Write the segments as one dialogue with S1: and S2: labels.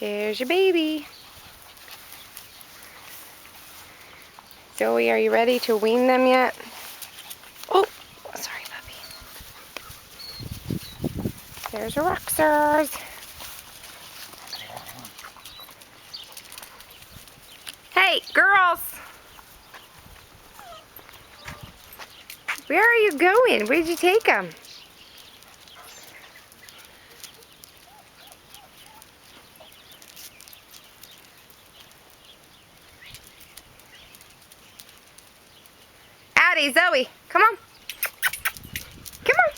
S1: There's your baby. Zoe, are you ready to wean them yet? Oh, sorry, puppy. There's your Roxers. Hey, girls! Where are you going? Where'd you take them? Addie, Zoe, come on. Come on.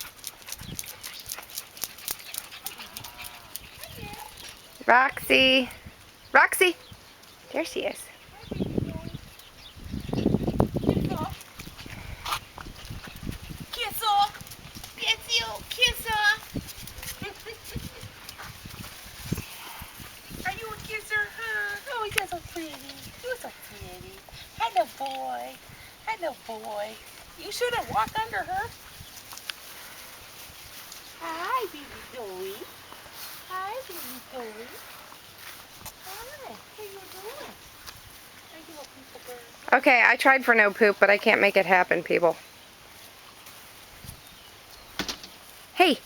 S1: Roxy. Roxy. There she is.
S2: Kiss off. Kiss you. Kiss off. Are you a kisser, huh? Oh, you're so pretty. You're so pretty. Hello, boy. Hello, boy. You shouldn't walk under her. Hi, baby Zoe. Hi, baby Zoe. Hi. What are you doing? Are you a people girl?
S1: Okay, I tried for no poop, but I can't make it happen, people. Hey.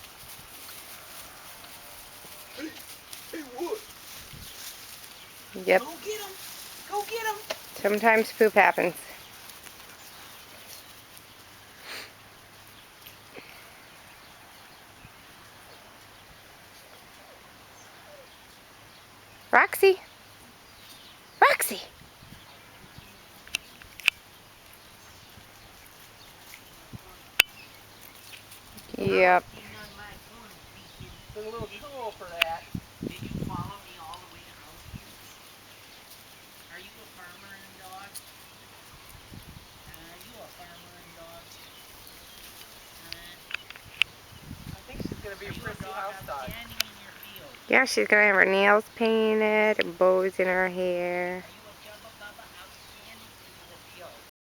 S3: Hey, what?
S1: Yep.
S2: Go get him. Go get him.
S1: Sometimes poop happens. Roxy. Roxy. Yep.
S2: There's a little tool for that.
S4: Did you follow me all the way to Housekeeping? Are you a farmer and dog? Are you a farmer and dog?
S2: I think she's going to be
S4: Are
S2: a
S4: you a
S2: prissy
S4: dog
S2: house dog.
S4: standing in your field?
S1: Yeah, she's gonna have her nails painted and bows in her hair.
S4: Are you